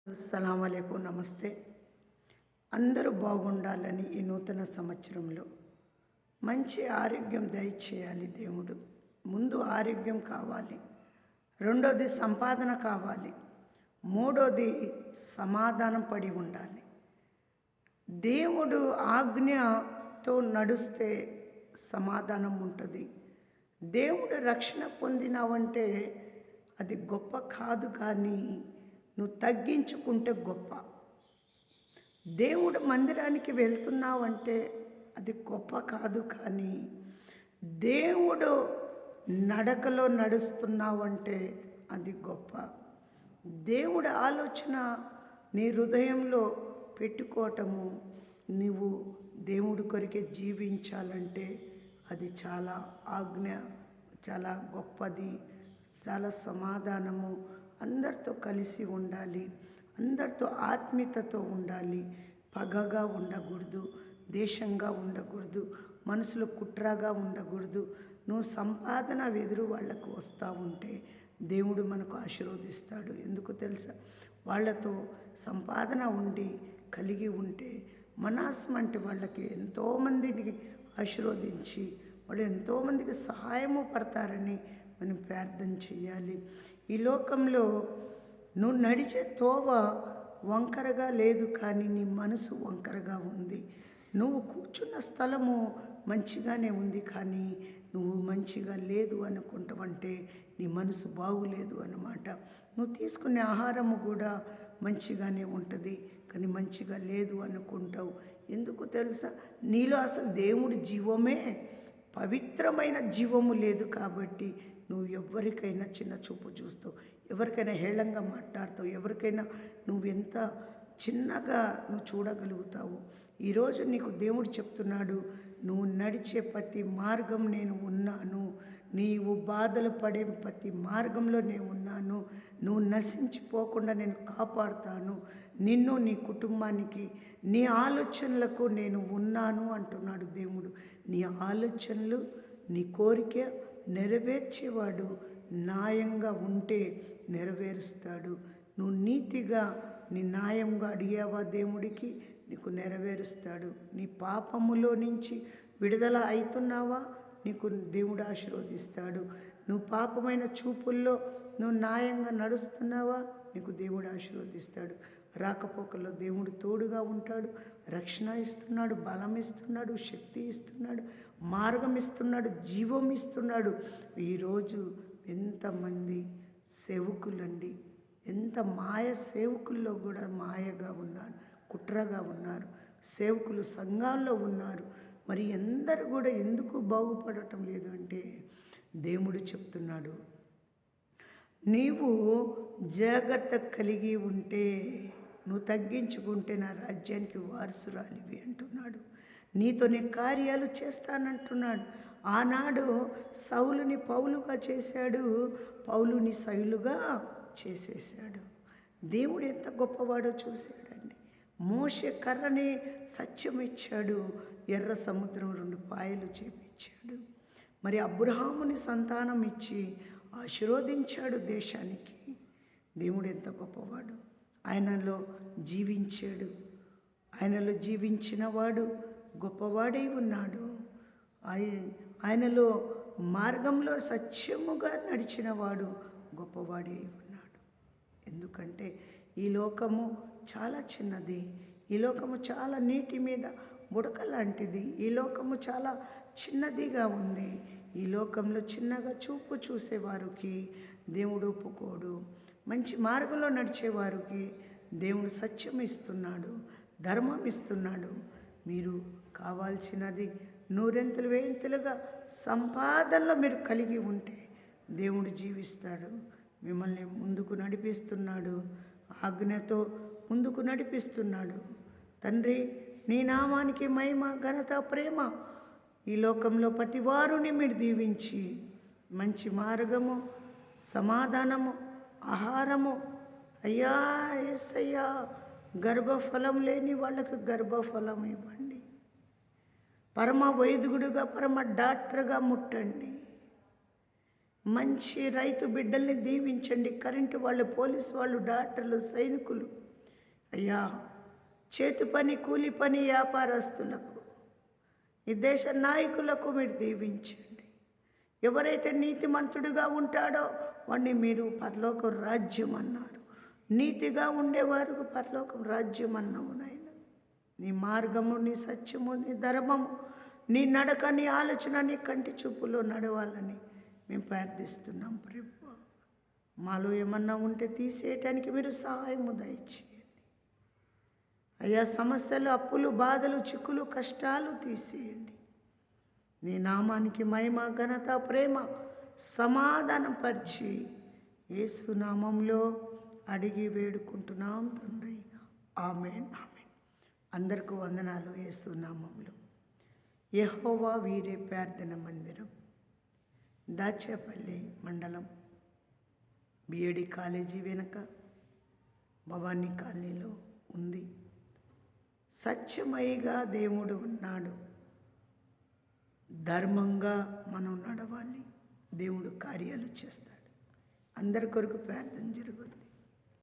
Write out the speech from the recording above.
అస్సలాముఅలైకుం నమస్తే. అందరూ బాగుండాలని ఈ నూతన సంవత్సరంలో మంచి ఆరోగ్యం దయచేయాలి దేవుడు. ముందు ఆరోగ్యం కావాలి, రెండోది సంపాదన కావాలి, మూడోది సమాధానం పడి ఉండాలి. దేవుడు ఆజ్ఞతో నడుస్తే సమాధానం ఉంటుంది. దేవుడు రక్షణ పొందినావంటే అది గొప్ప కాదు, కానీ నువ్వు తగ్గించుకుంటే గొప్ప. దేవుడు మందిరానికి వెళ్తున్నావంటే అది గొప్ప కాదు, కానీ దేవుడు నడకలో నడుస్తున్నావంటే అది గొప్ప. దేవుడి ఆలోచన నీ హృదయంలో పెట్టుకోవటము, నువ్వు దేవుడి కొరికే జీవించాలంటే అది చాలా ఆజ్ఞ, చాలా గొప్పది, చాలా సమాధానము. అందరితో కలిసి ఉండాలి, అందరితో ఆత్మీయతతో ఉండాలి, పగగా ఉండకూడదు, దేశంగా ఉండకూడదు, మనసులో కుట్రగా ఉండకూడదు. నువ్వు సంపాదన ఎదురు వాళ్ళకు వస్తూ ఉంటే దేవుడు మనకు ఆశీర్వదిస్తాడు. ఎందుకు తెలుసా? వాళ్ళతో సంపాదన ఉండి కలిగి ఉంటే మనాస్మ అంటే వాళ్ళకి ఎంతోమందిని ఆశీర్వదించి వాళ్ళు ఎంతోమందికి సహాయము పడతారని మనం ప్రార్థన చేయాలి. ఈ లోకంలో నువ్వు నడిచే తోవ వంకరగా లేదు, కానీ నీ మనసు వంకరగా ఉంది. నువ్వు కూర్చున్న స్థలము మంచిగానే ఉంది, కానీ నువ్వు మంచిగా లేదు అనుకుంటావంటే నీ మనసు బాగులేదు అన్నమాట. నువ్వు తీసుకునే ఆహారము కూడా మంచిగానే ఉంటుంది, కానీ మంచిగా లేదు అనుకుంటావు. ఎందుకు తెలుసా? నీలో అసలు దేవుడి జీవమే, పవిత్రమైన జీవము లేదు. కాబట్టి నువ్వు ఎవరికైనా చిన్న చూపు చూస్తావు, ఎవరికైనా హేళంగా మాట్లాడతావు, ఎవరికైనా నువ్వు ఎంత చిన్నగా నువ్వు చూడగలుగుతావు. ఈరోజు నీకు దేవుడు చెప్తున్నాడు, నువ్వు నడిచే ప్రతి మార్గం నేను ఉన్నాను, నీవు బాధలు పడే ప్రతి మార్గంలో నేను ఉన్నాను, నువ్వు నశించిపోకుండా నేను కాపాడుతాను, నిన్ను నీ కుటుంబానికి నీ ఆలోచనలకు నేను ఉన్నాను అంటున్నాడు దేవుడు. నీ ఆలోచనలు నీ కోరిక నెరవేర్చేవాడు న్యాయంగా ఉంటే నెరవేరుస్తాడు. నువ్వు నీతిగా నీ న్యాయంగా అడిగావా దేవుడికి, నీకు నెరవేరుస్తాడు. నీ పాపములో నుంచి విడుదల అవుతున్నావా, నీకు దేవుడు ఆశీర్వదిస్తాడు. నువ్వు పాపమైన చూపుల్లో నువ్వు న్యాయంగా నడుస్తున్నావా, నీకు దేవుడు ఆశీర్వదిస్తాడు. రాకపోకల్లో దేవుడు తోడుగా ఉంటాడు, రక్షణ ఇస్తున్నాడు, బలం ఇస్తున్నాడు, శక్తి ఇస్తున్నాడు, మార్గం ఇస్తున్నాడు, జీవం ఇస్తున్నాడు. ఈరోజు ఎంతమంది సేవకులండి, ఎంత మాయ సేవకుల్లో కూడా మాయగా ఉన్నారు, కుట్రగా ఉన్నారు, సేవకులు సంఘాల్లో ఉన్నారు. మరి అందరూ కూడా ఎందుకు బాగుపడటం లేదు అంటే దేవుడు చెప్తున్నాడు, నీవు జాగ్రత్త కలిగి ఉంటే, నువ్వు తగ్గించుకుంటే నా రాజ్యానికి వారసురాలివి అంటున్నాడు. నీతోనే కార్యాలు చేస్తానంటున్నాడు. ఆనాడు సౌలుని పౌలుగా చేశాడు, పౌలుని శైలుగా చేసేసాడు. దేవుడు ఎంత గొప్పవాడో చూశాడండి. మోషే కర్రని సత్యం ఇచ్చాడు, ఎర్ర సముద్రం 2 పాయలు చేపించాడు. మరి అబ్రహాముని సంతానం ఇచ్చి ఆశీర్వదించాడు దేశానికి. దేవుడు ఎంత గొప్పవాడు, ఆయనలో జీవించాడు, ఆయనలో జీవించిన వాడు గొప్పవాడై ఉన్నాడు. ఆయనలో మార్గంలో సత్యముగా నడిచిన వాడు గొప్పవాడై ఉన్నాడు. ఎందుకంటే ఈ లోకము చాలా చిన్నది, ఈ లోకము చాలా నీటి మీద బుడక లాంటిది, ఈ లోకము చాలా చిన్నదిగా ఉంది. ఈ లోకంలో చిన్నగా చూపు చూసేవారికి దేవుడు ఒప్పుకోడు. మంచి మార్గంలో నడిచేవారికి దేవుడు సత్యం ఇస్తున్నాడు, ధర్మం ఇస్తున్నాడు. మీరు కావాల్సినది నూరెంతలు వేయింతలుగా సంపాదనలో మీరు కలిగి ఉంటే దేవుడు జీవిస్తాడు, మిమ్మల్ని ముందుకు నడిపిస్తున్నాడు, ఆజ్ఞతో ముందుకు నడిపిస్తున్నాడు. తండ్రి, నీ నామానికి మహిమ, ఘనత, ప్రేమ ఈ లోకంలో ప్రతి వారుని మీరు దీవించి మంచి మార్గము, సమాధానము, ఆహారము, అయ్యా యేసయ్యా, గర్భఫలం లేని వాళ్ళకు గర్భఫలం ఇవ్వండి. పరమ వైద్యుడుగా, పరమ డాక్టర్గా ముట్టండి. మంచి రైతు బిడ్డల్ని దీవించండి. కరెంటు వాళ్ళు, పోలీసు వాళ్ళు, డాక్టర్లు, సైనికులు అయ్యా, చేతి పని, కూలి పని వ్యాపారస్తులకు, ఈ దేశ నాయకులకు మీరు దీవించండి. ఎవరైతే నీతిమంతుడిగా ఉంటాడో వాడిని మీరు పరలోకం రాజ్యం అన్నారు. నీతిగా ఉండేవారికి పరలోకం రాజ్యం అన్నావు నాయన. నీ మార్గము, నీ సత్యము, నీ ధర్మము, నీ నడక, నీ ఆలోచన, నీ కంటి చూపులో నడవాలని మేము ప్రార్థిస్తున్నాం ప్రభు. మాలో ఏమన్నా ఉంటే తీసేయటానికి మీరు సహాయము దయచేయండి అయ్యా. సమస్యలు, అప్పులు, బాధలు, చిక్కులు, కష్టాలు తీసేయండి. నీ నామానికి మహిమ, ఘనత, ప్రేమ, సమాధానం పరిచి యేసు నామంలో అడిగి వేడుకుంటున్నాం తండ్రి. ఆమేన్, ఆమేన్. అందరికీ వందనాలు. యేసు నామంలో. యెహోవా వీరే ప్రార్థన మందిరం, దాచేపల్లి మండలం, బిఏడి కాలేజీ వెనక భవానీ కాలనీలో ఉంది. సత్యమయిగా దేవుడు ఉన్నాడు. ధర్మంగా మనం నడవాలి. దేవుడు కార్యాలు చేస్తాడు. అందరి కొరకు ప్రార్థన జరుగుతుంది.